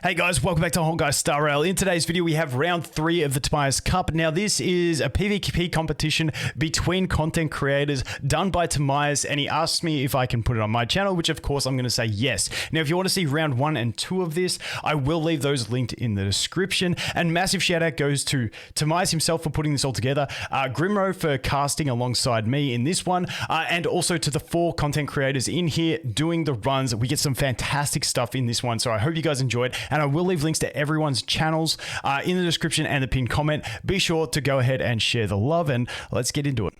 Hey guys, welcome back to Honkai Star Rail. In today's video, we have round 3 of the Timaeuss Cup. Now, this is a PvP competition between content creators done by Timaeuss, and he asked me if I can put it on my channel, which of course I'm going to say yes. Now, if you want to see round 1 and 2 of this, I will leave those linked in the description. And massive shout out goes to Timaeuss himself for putting this all together, Grimro for casting alongside me in this one, and also to the 4 content creators in here doing the runs. We get some fantastic stuff in this one, so I hope you guys enjoyed. And I will leave links to everyone's channels in the description and the pinned comment. Be sure to go ahead and share the love, and let's get into it.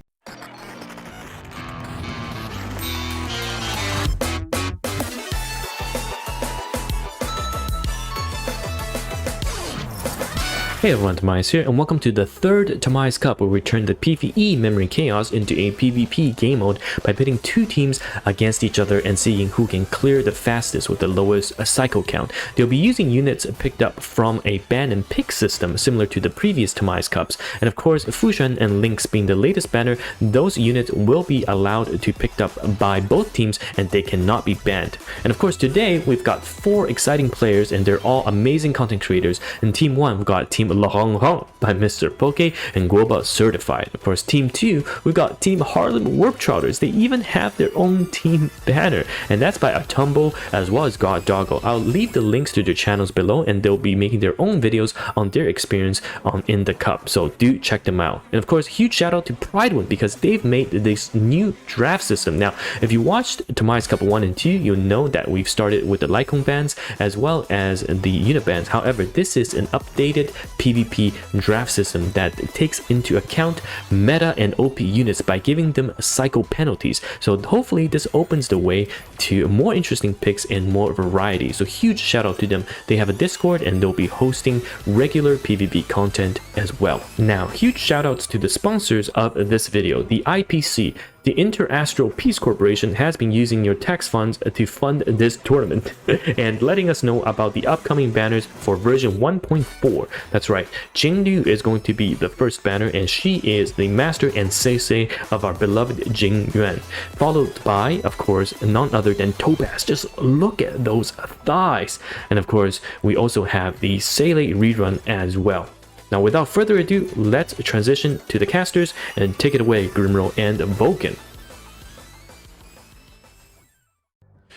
Hey everyone, Timaeuss here, and welcome to the third Timaeuss Cup, where we turn the PvE Memory Chaos into a PvP game mode by pitting 2 teams against each other and seeing who can clear the fastest with the lowest cycle count. They'll be using units picked up from a ban and pick system similar to the previous Timaeuss Cups, and of course Fushan and Lynx being the latest banner, those units will be allowed to be picked up by both teams and they cannot be banned. And of course today we've got 4 exciting players and they're all amazing content creators. In Team 1 we've got Team Hong by Mr. Pokke and Guoba certified. Of course, Team 2, we've got Team Harlem Warp Trotters. They even have their own team banner, and that's by Artumbo as well as Doggos. I'll leave the links to their channels below, and they'll be making their own videos on their experience in the cup, so do check them out. And of course, huge shout out to Pridewind because they've made this new draft system. Now, if you watched Timaeuss Cup 1 and 2, you'll know that we've started with the Lycon bans as well as the unit bans. However, this is an updated PvP draft system that takes into account meta and OP units by giving them cycle penalties. So hopefully this opens the way to more interesting picks and more variety. So huge shout out to them. They have a Discord and they'll be hosting regular PvP content as well. Now, huge shout outs to the sponsors of this video, the IPC. The Inter-Astral Peace Corporation has been using your tax funds to fund this tournament and letting us know about the upcoming banners for version 1.4. That's right, Jingdu is going to be the first banner, and she is the master and sensei of our beloved Jing Yuan, followed by, of course, none other than Topaz. Just look at those thighs. And of course, we also have the Seele rerun as well. Now, without further ado, let's transition to the casters and take it away, Grimro and Vulcan.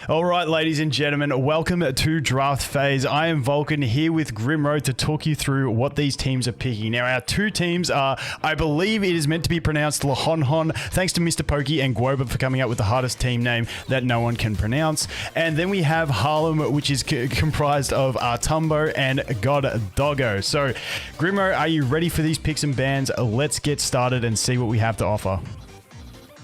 Alright, ladies and gentlemen, welcome to draft phase. I am Vulcan here with Grimro to talk you through what these teams are picking. Now, our 2 teams are, I believe it is meant to be pronounced Lahonhon, thanks to Mr. Pokke and Guoba for coming up with the hardest team name that no one can pronounce. And then we have Harlem, which is comprised of Artumbo and Doggos. So, Grimro, are you ready for these picks and bans? Let's get started and see what we have to offer.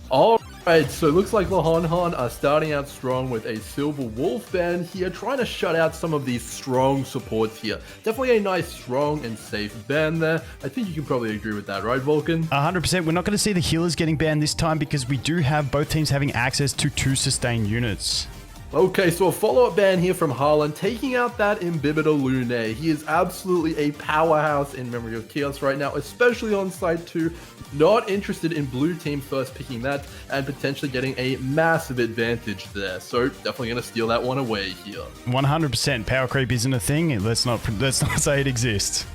Alright, so it looks like Lahonhon are starting out strong with a Silver Wolf band here, trying to shut out some of these strong supports here. Definitely a nice, strong, and safe band there. I think you can probably agree with that, right, Vulcan? 100%. We're not going to see the healers getting banned this time because we do have both teams having access to 2 sustain units. Okay, so a follow-up ban here from Harlan, taking out that Imbibitor Lune. He is absolutely a powerhouse in Memory of Chaos right now, especially on side 2. Not interested in blue team first picking that and potentially getting a massive advantage there. So definitely going to steal that one away here. 100%. Power creep isn't a thing. Let's not say it exists.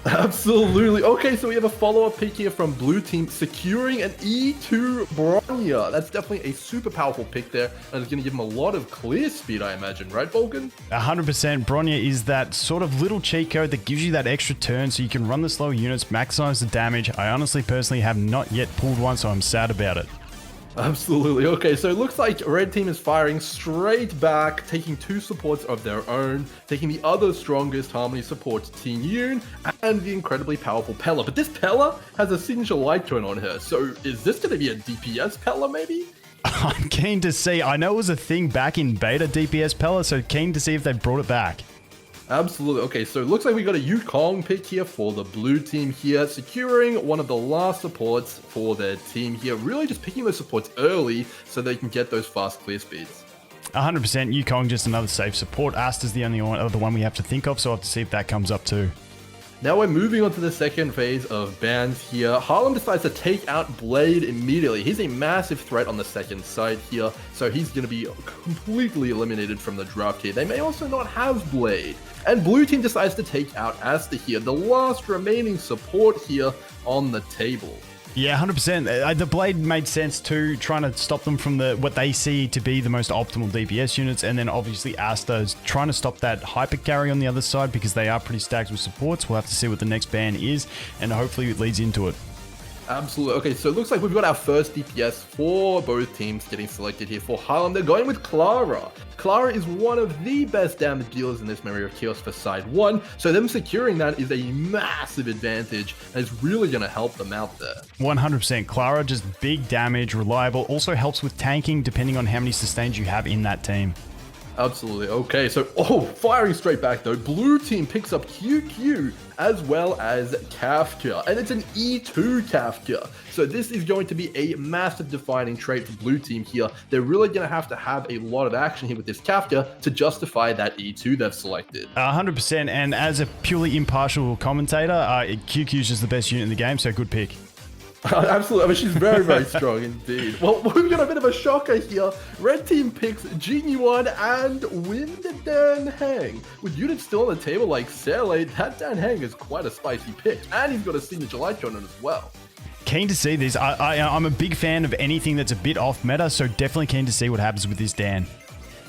Absolutely. Okay, so we have a follow-up pick here from blue team, securing an E2 Bronya. That's definitely a super powerful pick there, and it's going to give him a lot of clear speed, I imagine, right, Vulcan? 100%. Bronya is that sort of little cheat code that gives you that extra turn so you can run the slow units, maximize the damage. I honestly, personally have not yet pulled one, so I'm sad about it. Absolutely. Okay, so it looks like red team is firing straight back, taking 2 supports of their own, taking the other strongest Harmony support, Teen Yoon, and the incredibly powerful Pella. But this Pella has a signature light turn on her, so is this going to be a DPS Pella, maybe? I'm keen to see. I know it was a thing back in beta, DPS Pella, so keen to see if they brought it back. Absolutely. Okay, so it looks like we got a Yukong pick here for the blue team here, securing one of the last supports for their team here. Really just picking those supports early so they can get those fast clear speeds. 100%. Yukong, just another safe support. Asta's the only other one we have to think of, so I'll have to see if that comes up too. Now we're moving on to the second phase of bans here. Harlem decides to take out Blade immediately. He's a massive threat on the second side here, so he's going to be completely eliminated from the draft here. They may also not have Blade. And blue team decides to take out Asta here, the last remaining support here on the table. Yeah, 100%. The Blade made sense too, trying to stop them from what they see to be the most optimal DPS units, and then obviously Asta is trying to stop that hyper carry on the other side because they are pretty stacked with supports. We'll have to see what the next ban is, and hopefully it leads into it. Absolutely. Okay, so it looks like we've got our first DPS for both teams getting selected here. For Harlem, they're going with Clara. Clara is one of the best damage dealers in this Memory of Chaos for side 1, so them securing that is a massive advantage, and it's really going to help them out there. 100%. Clara, just big damage, reliable, also helps with tanking depending on how many sustains you have in that team. Absolutely. Okay, so, firing straight back though, blue team picks up QQ as well as Kafka, and it's an E2 Kafka. So this is going to be a massive defining trait for blue team here. They're really going to have a lot of action here with this Kafka to justify that E2 they've selected. 100%, and as a purely impartial commentator, QQ is just the best unit in the game, so good pick. Absolutely. I mean, she's very, very strong indeed. Well, we've got a bit of a shocker here. Red team picks Jingyuan and Wind Dan Hang. With units still on the table like Sele, that Dan Hang is quite a spicy pick. And he's got a signature light gun on as well. Keen to see this. I'm a big fan of anything that's a bit off meta, so definitely keen to see what happens with this Dan.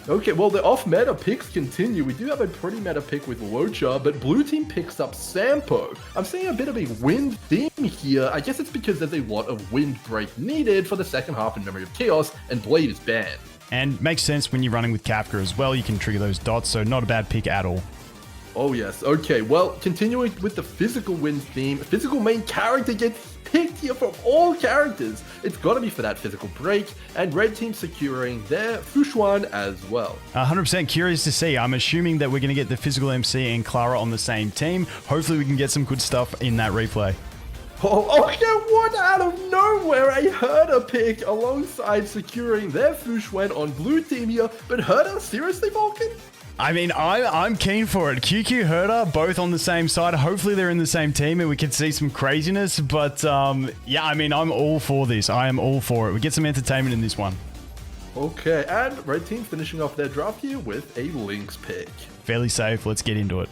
Okay, well, the off-meta picks continue. We do have a pretty meta pick with Luocha, but blue team picks up Sampo. I'm seeing a bit of a wind theme here. I guess it's because there's a lot of wind break needed for the second half in Memory of Chaos, and Blade is banned. And makes sense when you're running with Kafka as well. You can trigger those dots, so not a bad pick at all. Oh yes, okay, well, continuing with the physical wind theme, physical main character gets picked here from all characters. It's got to be for that physical break, and red team securing their Fushuan as well. 100% curious to see. I'm assuming that we're going to get the physical MC and Clara on the same team. Hopefully we can get some good stuff in that replay. Okay, what out of nowhere, a Herder pick alongside securing their Fushuan on blue team here, but Herder, seriously, Vulcan? I mean, I'm keen for it. QQ Herder, both on the same side. Hopefully they're in the same team and we can see some craziness. But yeah, I mean, I'm all for this. I am all for it. We get some entertainment in this one. Okay, and red team finishing off their draft here with a Lynx pick. Fairly safe. Let's get into it.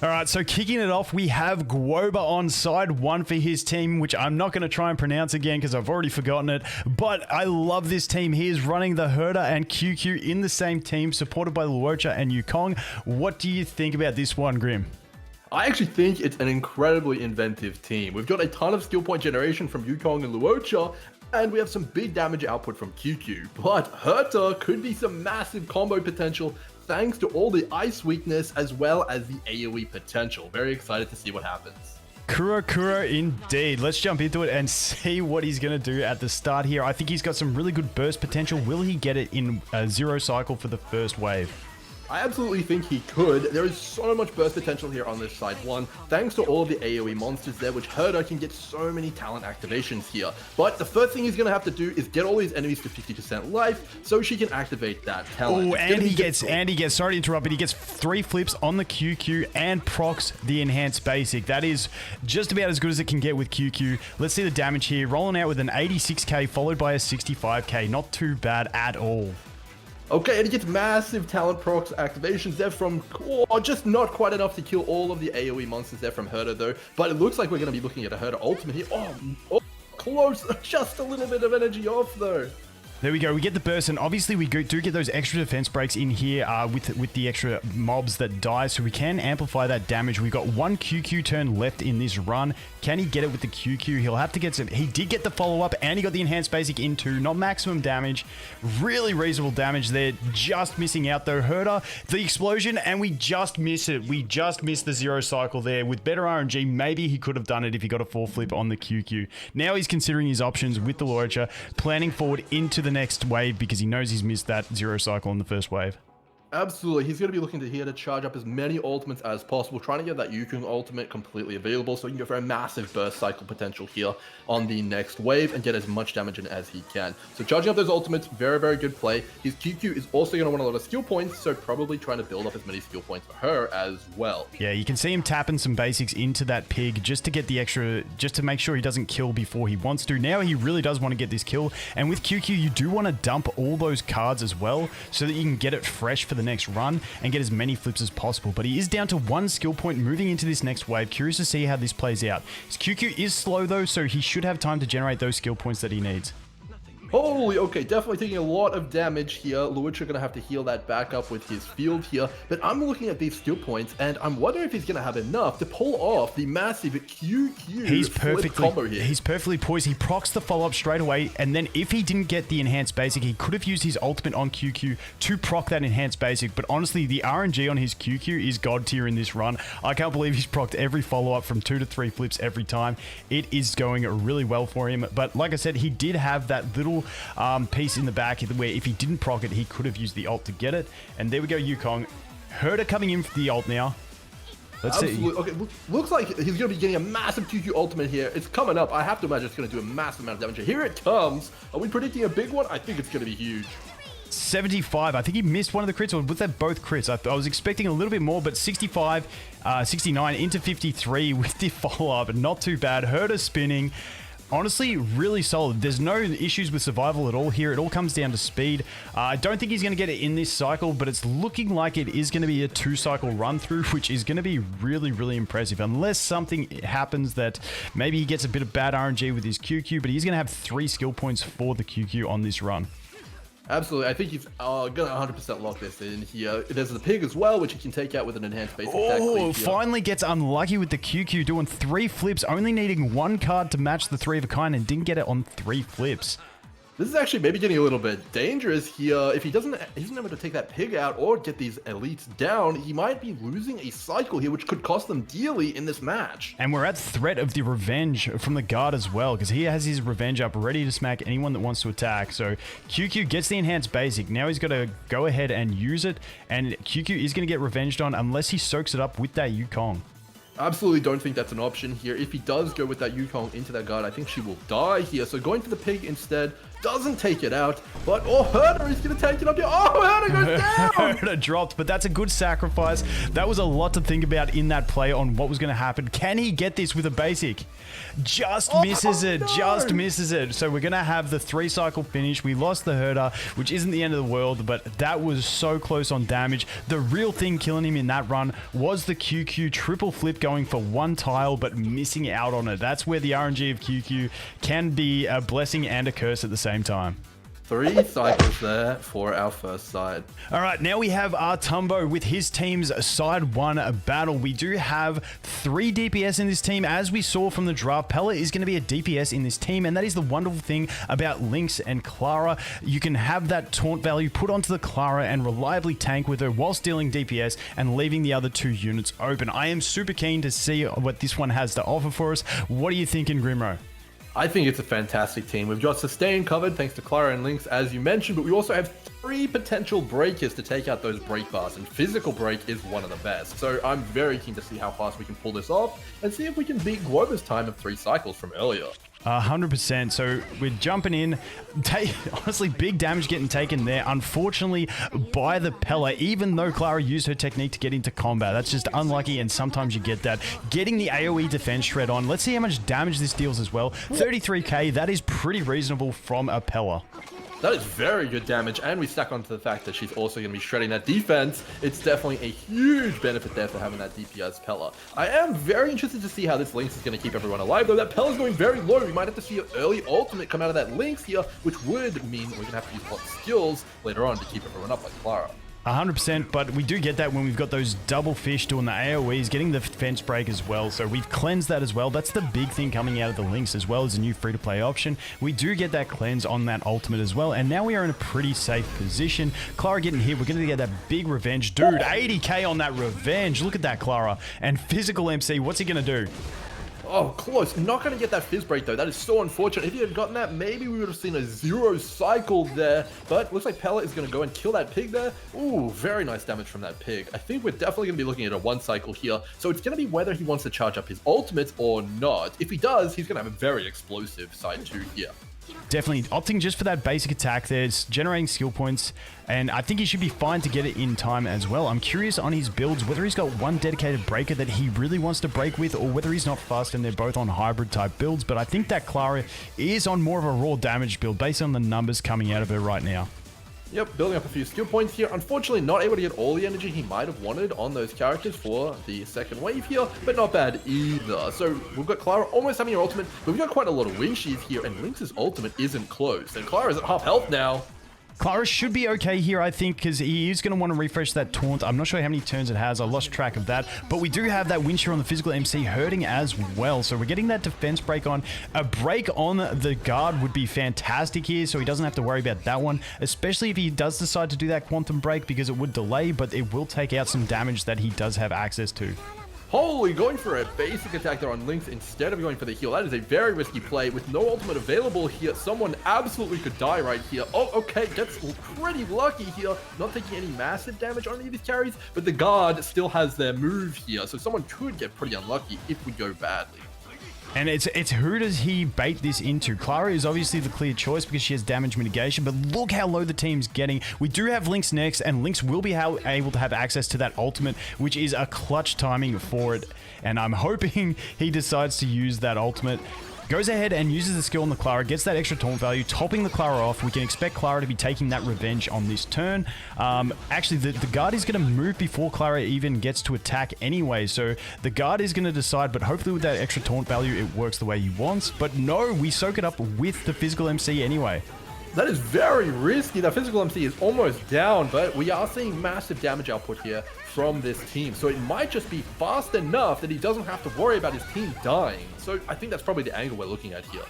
All right, so kicking it off, we have Guoba on side 1 for his team, which I'm not going to try and pronounce again because I've already forgotten it. But I love this team. He is running the Herder and QQ in the same team, supported by Luocha and Yukong. What do you think about this one, Grim? I actually think it's an incredibly inventive team. We've got a ton of skill point generation from Yukong and Luocha, and we have some big damage output from QQ. But Herta could be some massive combo potential thanks to all the ice weakness as well as the AoE potential. Very excited to see what happens. Kura indeed. Let's jump into it and see what he's going to do at the start here. I think he's got some really good burst potential. Will he get it in a 0 cycle for the first wave? I absolutely think he could. There is so much burst potential here on this side 1, thanks to all of the AoE monsters there, which Herder can get so many talent activations here. But the first thing he's going to have to do is get all these enemies to 50% life, so she can activate that talent. Oh, and he gets, sorry to interrupt, but he gets 3 flips on the QQ and procs the enhanced basic. That is just about as good as it can get with QQ. Let's see the damage here. Rolling out with an 86k followed by a 65k. Not too bad at all. Okay, and he gets massive talent procs activations there from, just not quite enough to kill all of the AoE monsters there from Herder though. But it looks like we're going to be looking at a Herder ultimate here. Oh, close, just a little bit of energy off though. There we go. We get the burst, and obviously we do get those extra defense breaks in here with the extra mobs that die, so we can amplify that damage. We've got 1 QQ turn left in this run. Can he get it with the QQ? He'll have to get some... He did get the follow-up, and he got the enhanced basic into, not maximum damage. Really reasonable damage there. Just missing out, though. Herder, the explosion, and we just miss it. We just missed the 0 cycle there. With better RNG, maybe he could have done it if he got a 4 flip on the QQ. Now he's considering his options with the Luocha, planning forward into the next wave because he knows he's missed that 0 cycle in the first wave. Absolutely, he's going to be looking to here to charge up as many ultimates as possible, trying to get that Yukong ultimate completely available so he can go for a massive burst cycle potential here on the next wave and get as much damage in as he can. So charging up those ultimates, very, very good play. His QQ is also going to want a lot of skill points, so probably trying to build up as many skill points for her as well. Yeah, you can see him tapping some basics into that pig just to get the extra, just to make sure he doesn't kill before he wants to. Now he really does want to get this kill, and with QQ, you do want to dump all those cards as well so that you can get it fresh for the next run and get as many flips as possible. But he is down to 1 skill point moving into this next wave. Curious to see how this plays out. His QQ is slow though, so he should have time to generate those skill points that he needs. Holy, okay, definitely taking a lot of damage here. Lucha going to have to heal that back up with his field here. But I'm looking at these skill points, and I'm wondering if he's going to have enough to pull off the massive QQ flip combo here. He's perfectly poised. He procs the follow-up straight away, and then if he didn't get the enhanced basic, he could have used his ultimate on QQ to proc that enhanced basic. But honestly, the RNG on his QQ is god tier in this run. I can't believe he's procced every follow-up from 2 to 3 flips every time. It is going really well for him. But like I said, he did have that little piece in the back where if he didn't proc it, he could have used the ult to get it. And there we go, Yukong. Herder coming in for the ult now. Let's see. Okay, looks like he's going to be getting a massive QQ ultimate here. It's coming up. I have to imagine it's going to do a massive amount of damage. Here it comes. Are we predicting a big one? I think it's going to be huge. 75. I think he missed one of the crits, or was that both crits? I was expecting a little bit more, but 65, 69 into 53 with the follow-up. Not too bad. Herder spinning. Honestly, really solid. There's no issues with survival at all here. It all comes down to speed. I don't think he's going to get it in this cycle, but it's looking like it is going to be a 2-cycle run through, which is going to be really, really impressive. Unless something happens that maybe he gets a bit of bad RNG with his QQ, but he's going to have 3 skill points for the QQ on this run. Absolutely. I think he's going to 100% lock this in here. There's the pig as well, which he can take out with an enhanced basic attack. Oh, finally gets unlucky with the QQ, doing 3 flips, only needing 1 card to match the 3 of a kind, and didn't get it on 3 flips. This is actually maybe getting a little bit dangerous here. If he isn't able to take that pig out or get these elites down, he might be losing a cycle here, which could cost them dearly in this match. And we're at threat of the revenge from the guard as well, because he has his revenge up ready to smack anyone that wants to attack. So QQ gets the enhanced basic. Now he's got to go ahead and use it, and QQ is going to get revenged on unless he soaks it up with that Yukong. Absolutely don't think that's an option here. If he does go with that Yukong into that guard, I think she will die here. So going for the pig instead doesn't take it out, but Herder is going to take it up here. Herder goes down! Herder dropped, but that's a good sacrifice. That was a lot to think about in that play on what was going to happen. Can he get this with a basic? Just misses it, no! just misses it. So we're going to have the 3-cycle finish. We lost the Herder, which isn't the end of the world, but that was so close on damage. The real thing killing him in that run was the QQ triple flip going for 1 tile, but missing out on it. That's where the RNG of QQ can be a blessing and a curse at the same time. 3 cycles there for our first side. All right, now we have Artumbo with his team's side 1 battle. We do have 3 DPS in this team. As we saw from the draft, Pella is going to be a DPS in this team, and that is the wonderful thing about Lynx and Clara. You can have that taunt value put onto the Clara and reliably tank with her whilst dealing DPS and leaving the other 2 units open. I am super keen to see what this one has to offer for us. What are you thinking, Grimro? I think it's a fantastic team. We've got Sustain covered thanks to Clara and Lynx, as you mentioned, but we also have 3 potential breakers to take out those break bars, and Physical Break is one of the best. So I'm very keen to see how fast we can pull this off and see if we can beat Guoba's time of 3 cycles from earlier. 100%. So we're jumping in. Honestly, big damage getting taken there, unfortunately, by the Pella, even though Clara used her technique to get into combat. That's just unlucky, and sometimes you get that. Getting the AoE defense shred on. Let's see how much damage this deals as well. 33k, that is pretty reasonable from a Pella. That is very good damage, and we stack onto the fact that she's also going to be shredding that defense. It's definitely a huge benefit there for having that DPS Pella. I am very interested to see how this Lynx is going to keep everyone alive, though. That Pella's going very low. We might have to see an early ultimate come out of that Lynx here, which would mean we're going to have to use a lot of skills later on to keep everyone up like Clara. 100%, but we do get that when we've got those double fish doing the AoEs, getting the fence break as well, so we've cleansed that as well. That's the big thing coming out of the Lynx as well as a new free-to-play option. We do get that cleanse on that ultimate as well, and now we are in a pretty safe position. Clara getting hit, we're going to get that big revenge. Dude, 80k on that revenge. Look at that, Clara. And Physical MC, what's he going to do? Oh, close. Not going to get that Fizz Break, though. That is so unfortunate. If he had gotten that, maybe we would have seen a 0 cycle there. But looks like Pella is going to go and kill that pig there. Ooh, very nice damage from that pig. I think we're definitely going to be looking at a 1 cycle here. So it's going to be whether he wants to charge up his ultimate or not. If he does, he's going to have a very explosive side 2 here. Definitely opting just for that basic attack there. It's generating skill points, and I think he should be fine to get it in time as well. I'm curious on his builds, whether he's got one dedicated breaker that he really wants to break with, or whether he's not fast and they're both on hybrid type builds. But I think that Clara is on more of a raw damage build based on the numbers coming out of her right now. Yep, building up a few skill points here. Unfortunately, not able to get all the energy he might have wanted on those characters for the second wave here, but not bad either. So we've got Clara almost having her ultimate, but we've got quite a lot of wing sheath here, and Lynx's ultimate isn't close. And Clara's at half health now. Clara should be okay here, I think, because he is going to want to refresh that taunt. I'm not sure how many turns it has. I lost track of that. But we do have that wind shear on the physical MC hurting as well. So we're getting that defense break on. A break on the guard would be fantastic here, so he doesn't have to worry about that one, especially if he does decide to do that quantum break, because it would delay, but it will take out some damage that he does have access to. Holy, going for a basic attack there on Lynx instead of going for the heal. That is a very risky play. With no ultimate available here, someone absolutely could die right here. Oh, okay, gets pretty lucky here. Not taking any massive damage on any of these carries, but the guard still has their move here. So someone could get pretty unlucky if we go badly. And it's who does he bait this into? Clara is obviously the clear choice because she has damage mitigation, but look how low the team's getting. We do have Lynx next, and Lynx will be able to have access to that ultimate, which is a clutch timing for it. And I'm hoping he decides to use that ultimate. Goes ahead and uses the skill on the Clara, gets that extra taunt value, topping the Clara off. We can expect Clara to be taking that revenge on this turn. Actually, the guard is going to move before Clara even gets to attack anyway, so the guard is going to decide, but hopefully with that extra taunt value, it works the way he wants. But no, we soak it up with the physical MC anyway. That is very risky. That physical MC is almost down, but we are seeing massive damage output here from this team. So it might just be fast enough that he doesn't have to worry about his team dying. So I think that's probably the angle we're looking at here.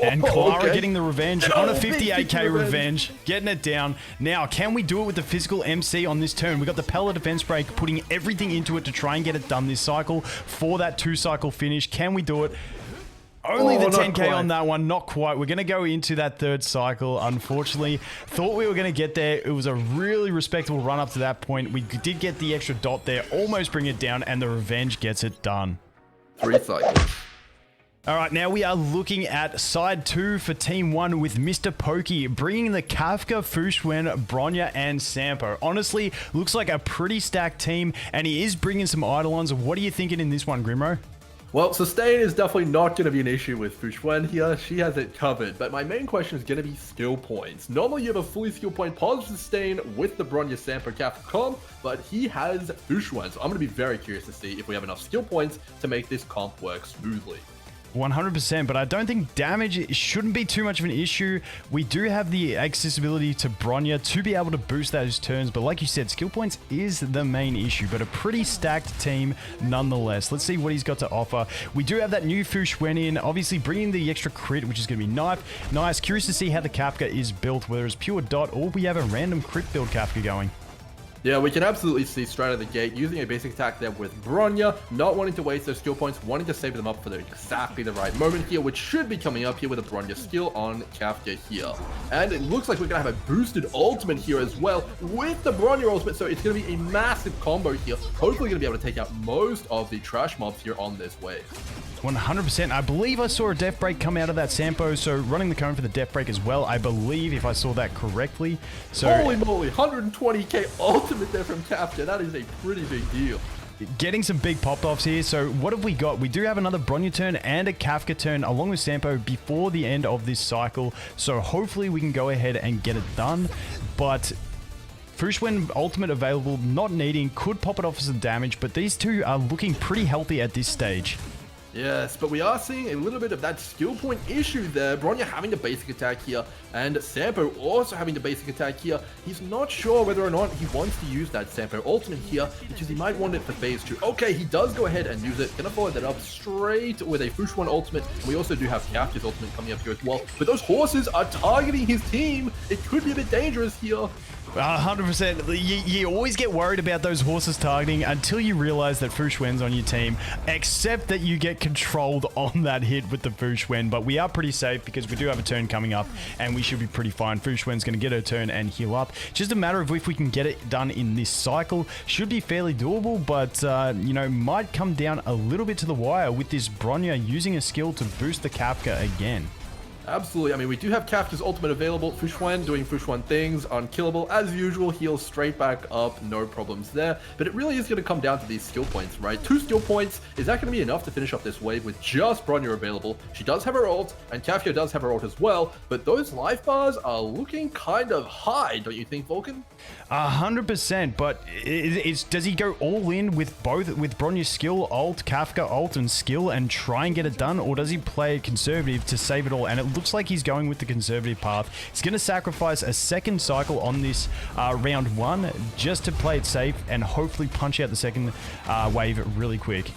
And Clara getting the revenge on a 58k revenge, getting it down. Now, can we do it with the physical MC on this turn? We got the Pella defense break, putting everything into it to try and get it done this cycle for that 2-cycle finish. Can we do it? Only the 10k on that one, not quite. We're going to go into that 3rd cycle, unfortunately. Thought we were going to get there. It was a really respectable run up to that point. We did get the extra dot there, almost bring it down, and the revenge gets it done. 3 cycles. All right, now we are looking at side 2 for team 1 with Mr. Pokke, bringing the Kafka, Fushwen, Bronya, and Sampo. Honestly, looks like a pretty stacked team, and he is bringing some Eidolons. What are you thinking in this one, Grimro? Well, sustain is definitely not going to be an issue with Fushwen here. She has it covered, but my main question is going to be skill points. Normally, you have a fully skill point positive sustain with the Bronya Sampo Kafka comp, but he has Fushwen, so I'm going to be very curious to see if we have enough skill points to make this comp work smoothly. 100%, but I don't think damage shouldn't be too much of an issue. We do have the accessibility to Bronya to be able to boost those turns, but like you said, skill points is the main issue, but a pretty stacked team nonetheless. Let's see what he's got to offer. We do have that new Fushwen in, obviously bringing the extra crit, which is going to be nice. Curious to see how the Kafka is built, whether it's pure dot or we have a random crit build Kafka going. Yeah, we can absolutely see straight out of the gate using a basic attack there with Bronya, not wanting to waste those skill points, wanting to save them up for exactly the right moment here, which should be coming up here with a Bronya skill on Kafka here. And it looks like we're going to have a boosted ultimate here as well with the Bronya ultimate, so it's going to be a massive combo here. Hopefully going to be able to take out most of the trash mobs here on this wave. 100%. I believe I saw a death break come out of that Sampo, so running the cone for the death break as well, I believe, if I saw that correctly. So holy moly, 120k ultimate there from Kafka. That is a pretty big deal. Getting some big pop-offs here. So what have we got? We do have another Bronya turn and a Kafka turn along with Sampo before the end of this cycle. So hopefully we can go ahead and get it done. But Fushwen ultimate available, not needing, could pop it off for some damage, but these two are looking pretty healthy at this stage. Yes, but we are seeing a little bit of that skill point issue there. Bronya having the basic attack here, and Sampo also having the basic attack here. He's not sure whether or not he wants to use that Sampo ultimate here, because he might want it for phase 2. Okay, he does go ahead and use it. Gonna follow that up straight with a Fushwen ultimate. We also do have Kafka's ultimate coming up here as well. But those horses are targeting his team. It could be a bit dangerous here. 100%. You always get worried about those horses targeting until you realize that Fu Xuan's on your team, except that you get controlled on that hit with the Fu Xuan. But we are pretty safe because we do have a turn coming up and we should be pretty fine. Fu Xuan's going to get her turn and heal up. Just a matter of if we can get it done in this cycle. Should be fairly doable, but, you know, might come down a little bit to the wire with this Bronya using a skill to boost the Kafka again. Absolutely. I mean, we do have Kafka's ultimate available. Fu Xuan doing Fu Xuan things, unkillable. As usual, heals straight back up, no problems there. But it really is going to come down to these skill points, right? 2 skill points. Is that going to be enough to finish off this wave with just Bronya available? She does have her ult, and Kafka does have her ult as well. But those life bars are looking kind of high, don't you think, Vulcan? 100%, but does he go all in with both, with Bronya's skill, ult, Kafka ult, and skill, and try and get it done, or does he play it conservative to save it all? And it looks like he's going with the conservative path. He's going to sacrifice a second cycle on this round 1 just to play it safe and hopefully punch out the second wave really quick.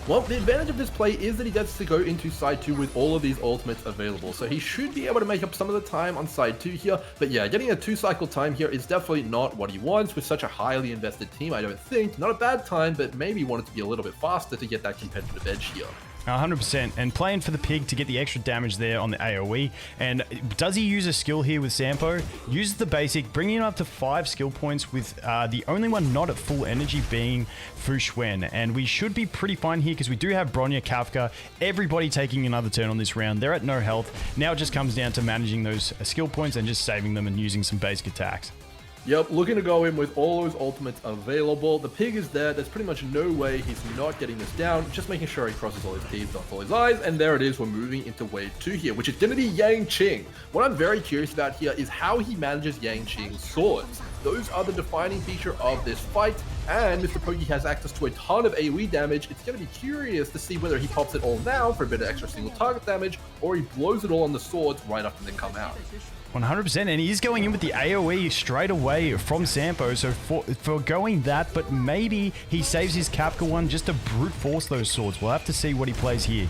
Well, the advantage of this play is that he gets to go into side 2 with all of these ultimates available, so he should be able to make up some of the time on side 2 here. But yeah, getting a 2-cycle time here is definitely not what he wants with such a highly invested team, I don't think. Not a bad time, but maybe wanted to be a little bit faster to get that competitive edge here. 100%, and playing for the pig to get the extra damage there on the AoE. And does he use a skill here with Sampo? Uses the basic, bringing him up to 5 skill points with the only one not at full energy being Fu Xuan. And we should be pretty fine here because we do have Bronya, Kafka, everybody taking another turn on this round. They're at no health. Now it just comes down to managing those skill points and just saving them and using some basic attacks. Yep, looking to go in with all those ultimates available. The pig is there. There's pretty much no way he's not getting this down. Just making sure he crosses all his T's, dots all his I's. And there it is. We're moving into wave 2 here, which is going to be Yang Qing. What I'm very curious about here is how he manages Yang Qing's swords. Those are the defining feature of this fight. And Mr. Pokke has access to a ton of AoE damage. It's going to be curious to see whether he pops it all now for a bit of extra single target damage, or he blows it all on the swords right after they come out. 100%, and he's going in with the AoE straight away from Sampo, so for going that, but maybe he saves his Kafka one just to brute force those swords. We'll have to see what he plays here.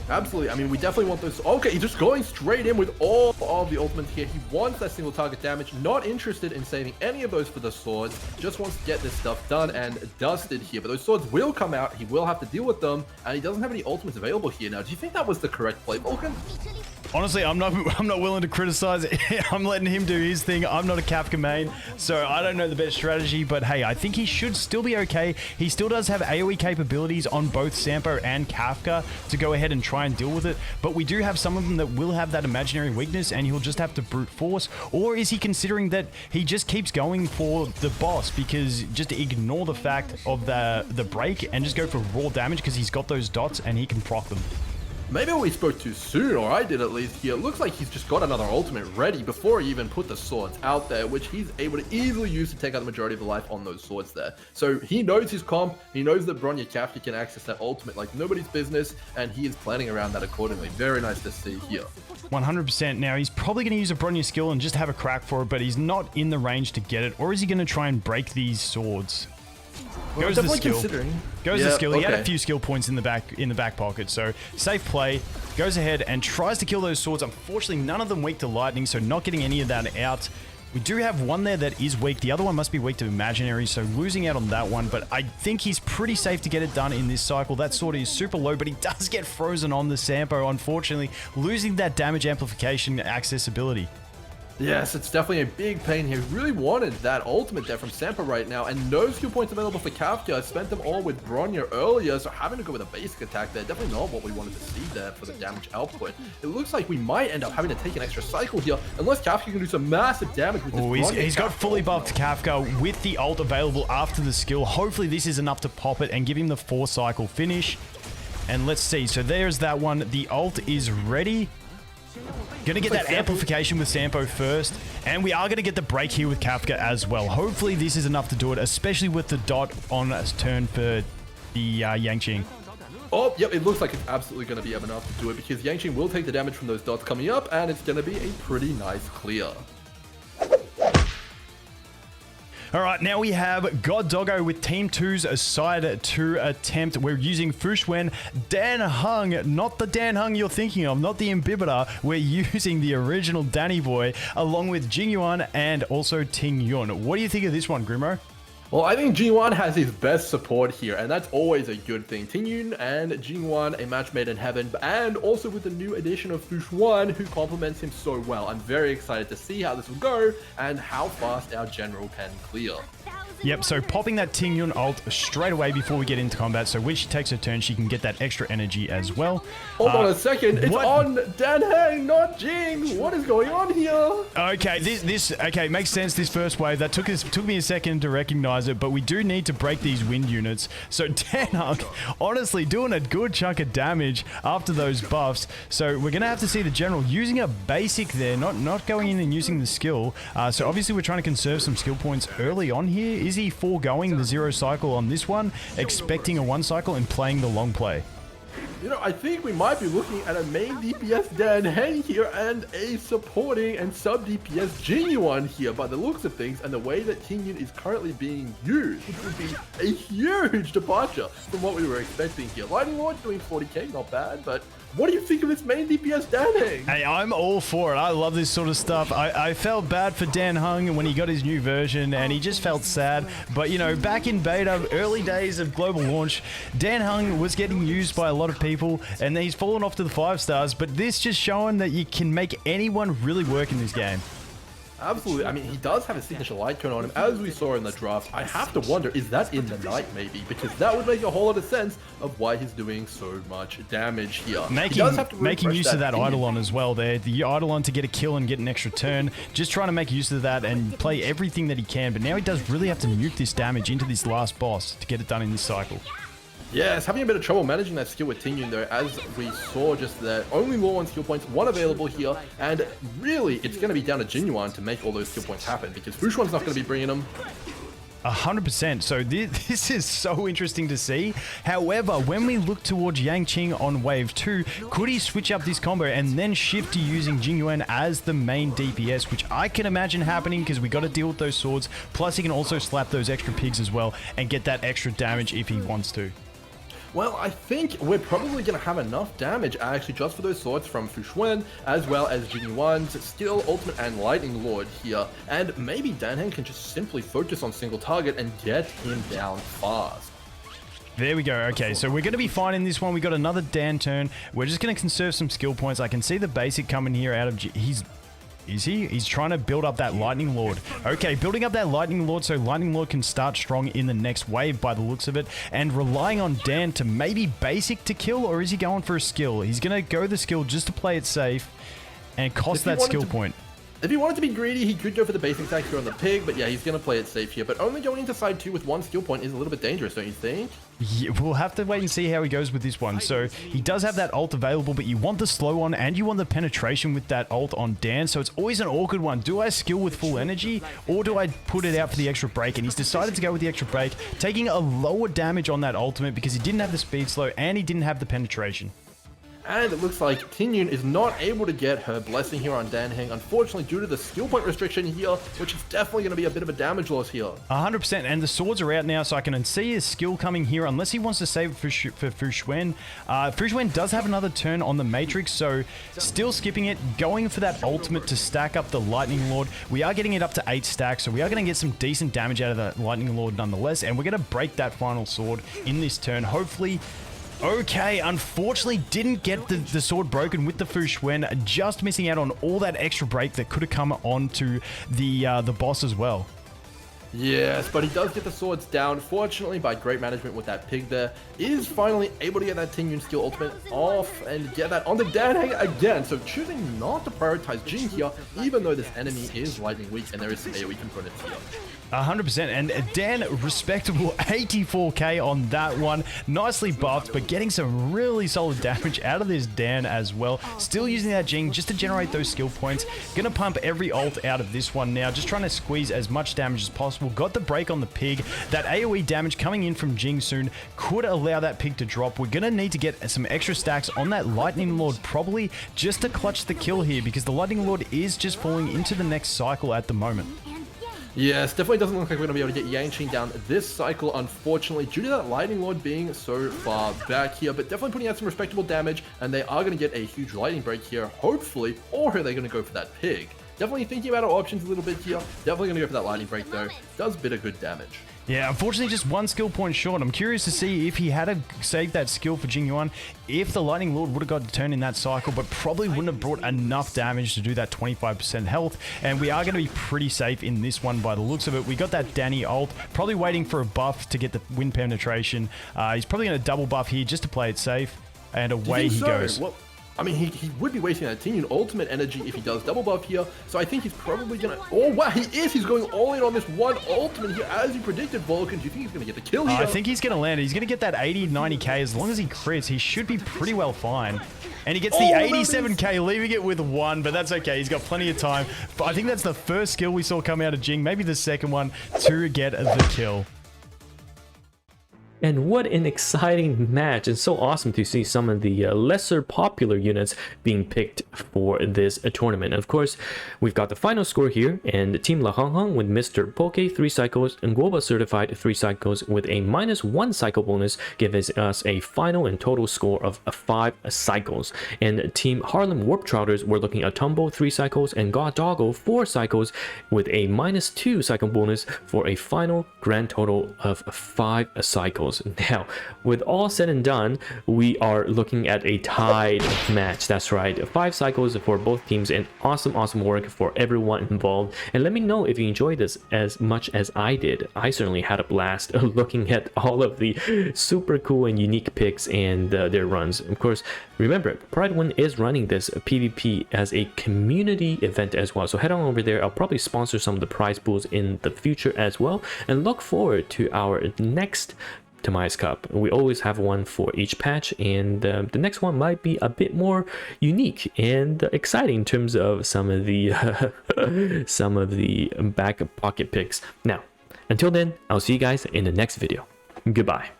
Absolutely. I mean, we definitely want those. Okay, he's just going straight in with all of the ultimates here. He wants that single target damage, not interested in saving any of those for the swords, just wants to get this stuff done and dusted here. But those swords will come out, he will have to deal with them, and he doesn't have any ultimates available here now. Do you think that was the correct play, Vulcan? Honestly, I'm not willing to criticize it. I'm letting him do his thing. I'm not a Kafka main, so I don't know the best strategy, but hey, I think he should still be okay. He still does have AoE capabilities on both Sampo and Kafka to go ahead and try and deal with it, but we do have some of them that will have that imaginary weakness and he'll just have to brute force. Or is he considering that he just keeps going for the boss because just ignore the fact of the break and just go for raw damage because he's got those dots and he can proc them? Maybe we spoke too soon, or I did at least here. It looks like he's just got another ultimate ready before he even put the swords out there, which he's able to easily use to take out the majority of the life on those swords there. So he knows his comp, he knows that Bronya Kafka can access that ultimate like nobody's business, and he is planning around that accordingly. Very nice to see here. 100%. Now, he's probably going to use a Bronya skill and just have a crack for it, but he's not in the range to get it. Or is he going to try and break these swords? Well, Goes the skill. Goes the skill. He had a okay. few skill points in the back pocket, so safe play. Goes ahead and tries to kill those swords. Unfortunately, none of them weak to lightning, so not getting any of that out. We do have one there that is weak. The other one must be weak to imaginary, so losing out on that one. But I think he's pretty safe to get it done in this cycle. That sword is super low, but he does get frozen on the Sampo, unfortunately, losing that damage amplification accessibility. Yes, it's definitely a big pain here. He really wanted that ultimate there from Sampo right now, and no skill points available for Kafka. I spent them all with Bronya earlier, so having to go with a basic attack there, definitely not what we wanted to see there for the damage output. It looks like we might end up having to take an extra cycle here, unless Kafka can do some massive damage with this Bronya. He's got fully buffed Kafka with the ult available after the skill. Hopefully this is enough to pop it and give him the 4-cycle finish. And let's see, so there's that one. The ult is ready. Gonna get that amplification with Sampo first, and we are gonna get the break here with Kafka as well. Hopefully this is enough to do it, especially with the dot on turn for the Yang Qing. Oh, yep, it looks like it's absolutely going to be enough to do it because Yang Qing will take the damage from those dots coming up, and it's going to be a pretty nice clear. All right, now we have God Doggo with Team 2's side to attempt. We're using Fushwen, Dan Hung, not the Dan Hung you're thinking of, not the Imbibitor. We're using the original Danny Boy, along with Jing Yuan and also Ting Yun. What do you think of this one, Grimo? Well, I think Jingyuan has his best support here, and that's always a good thing. Ting Yun and Jingyuan, a match made in heaven, and also with the new addition of Fushwan, who complements him so well. I'm very excited to see how this will go, and how fast our general can clear. Yep, so popping that Ting Yun ult straight away before we get into combat, so when she takes her turn, she can get that extra energy as well. Hold on a second, it's on Dan Heng, not Jing! What is going on here? Okay, okay, makes sense, this first wave. That took me a second to recognize it, but we do need to break these wind units. So Dan Heng, honestly, doing a good chunk of damage after those buffs. So we're going to have to see the general using a basic there, not going in and using the skill. So obviously we're trying to conserve some skill points early on here. Is he foregoing the 0 cycle on this one, expecting a 1 cycle and playing the long play? You know, I think we might be looking at a main DPS Dan Heng here and a supporting and sub DPS Jingyuan here by the looks of things, and the way that Ting Yun is currently being used, which would be a huge departure from what we were expecting here. Lightning Lord doing 40k, not bad, but what do you think of this main DPS Dan Heng? Hey, I'm all for it. I love this sort of stuff. I felt bad for Dan Heng when he got his new version, and he just felt sad. But, you know, back in beta, early days of global launch, Dan Heng was getting used by a lot of people, and he's fallen off to the 5 stars. But this just showing that you can make anyone really work in this game. Absolutely. I mean, he does have a signature light cone on him, as we saw in the draft. I have to wonder, is that in the night maybe? Because that would make a whole lot of sense of why he's doing so much damage here. Making use of that Eidolon as well there. The Eidolon to get a kill and get an extra turn. Just trying to make use of that and play everything that he can. But now he does really have to nuke this damage into this last boss to get it done in this cycle. Yes, having a bit of trouble managing that skill with Ting Yun though, as we saw just there. Only law 1 skill points, 1 available here, and really it's going to be down to Jingyuan to make all those skill points happen, because Fushwan's not going to be bringing them. 100%. So this is so interesting to see. However, when we look towards Yang Qing on wave 2, could he switch up this combo and then shift to using Jingyuan as the main DPS, which I can imagine happening because we got to deal with those swords. Plus, he can also slap those extra pigs as well and get that extra damage if he wants to. Well, I think we're probably going to have enough damage actually just for those swords from Fushwen, as well as Jingyuan's skill, ultimate, and lightning lord here. And maybe Dan Heng can just simply focus on single target and get him down fast. There we go. Okay, so we're going to be fine in this one. We got another Dan turn. We're just going to conserve some skill points. I can see the basic coming here out of... He's trying to build up that Lightning Lord. Okay, building up that Lightning Lord so Lightning Lord can start strong in the next wave by the looks of it, and relying on Dan to maybe basic to kill, or is he going for a skill? He's going to go the skill just to play it safe and cost that skill point. If he wanted to be greedy, he could go for the basic attack here on the pig, but yeah, he's going to play it safe here. But only going into side 2 with 1 skill point is a little bit dangerous, don't you think? Yeah, we'll have to wait and see how he goes with this one. So he does have that ult available, but you want the slow on and you want the penetration with that ult on Dan. So it's always an awkward one. Do I skill with full energy or do I put it out for the extra break? And he's decided to go with the extra break, taking a lower damage on that ultimate because he didn't have the speed slow and he didn't have the penetration. And it looks like Ting Yun is not able to get her blessing here on Dan Heng, unfortunately, due to the skill point restriction here, which is definitely going to be a bit of a damage loss here. 100%, and the swords are out now, so I can see his skill coming here, unless he wants to save it for Fushwen. Fushwen does have another turn on the Matrix, so still skipping it, going for that ultimate to stack up the Lightning Lord. We are getting it up to 8 stacks, so we are going to get some decent damage out of the Lightning Lord nonetheless, and we're going to break that final sword in this turn, hopefully. Okay, unfortunately didn't get the sword broken with the Fushwen, just missing out on all that extra break that could have come onto the boss as well. Yes, but he does get the swords down, fortunately by great management with that pig there. Is finally able to get that Ting Yun skill ultimate off and get that onto Dan Heng again. So choosing not to prioritize Jing here, even though this enemy is lightning weak and there is some AoE components here. 100%, and Dan, respectable 84k on that one. Nicely buffed, but getting some really solid damage out of this Dan as well. Still using that Jing just to generate those skill points. Gonna pump every ult out of this one now, just trying to squeeze as much damage as possible. Got the break on the pig. That AoE damage coming in from Jing soon could allow that pig to drop. We're gonna need to get some extra stacks on that Lightning Lord probably just to clutch the kill here, because the Lightning Lord is just falling into the next cycle at the moment. Yes, definitely doesn't look like we're going to be able to get Yangqing down this cycle, unfortunately, due to that Lightning Lord being so far back here, but definitely putting out some respectable damage, and they are going to get a huge Lightning Break here, hopefully, or are they going to go for that Pig? Definitely thinking about our options a little bit here, definitely going to go for that Lightning Break though, does a bit of good damage. Yeah, unfortunately just one skill point short. I'm curious to see if he had saved that skill for Jingyuan, if the Lightning Lord would have got to turn in that cycle, but probably wouldn't have brought enough damage to do that 25% health. And we are going to be pretty safe in this one by the looks of it. We got that Danny ult, probably waiting for a buff to get the wind penetration. He's probably going to double buff here just to play it safe. And away he goes. Well, I mean, he would be wasting that Tingyun ultimate energy if he does double buff here, so I think he's probably gonna... Oh, wow, he is! He's going all in on this one ultimate here, as you predicted, Vulcan. Do you think he's gonna get the kill here? I think he's gonna land it. He's gonna get that 80, 90k. As long as he crits, he should be pretty well fine. And he gets the 87k, leaving it with 1, but that's okay. He's got plenty of time. But I think that's the first skill we saw come out of Jing, maybe the second one, to get the kill. And what an exciting match, and so awesome to see some of the lesser popular units being picked for this tournament. And of course, we've got the final score here, and Team La Hong Hong with Mr. Pokke 3 cycles and Guoba certified 3 cycles with a -1 cycle bonus gives us a final and total score of 5 cycles. And Team Harlem Warp Trouters were looking at Artumbo 3 cycles and Doggo 4 cycles with a -2 cycle bonus for a final grand total of 5 cycles. Now, with all said and done, we are looking at a tied match. That's right, 5 cycles for both teams, and awesome work for everyone involved. And let me know if you enjoyed this as much as I did. I certainly had a blast looking at all of the super cool and unique picks and their runs. Of course, remember, Pride One is running this PvP as a community event as well, so head on over there. I'll probably sponsor some of the prize pools in the future as well, and look forward to our next Timaeuss Cup. We always have one for each patch, and the next one might be a bit more unique and exciting in terms of some of the back pocket picks. Now, until then, I'll see you guys in the next video. Goodbye.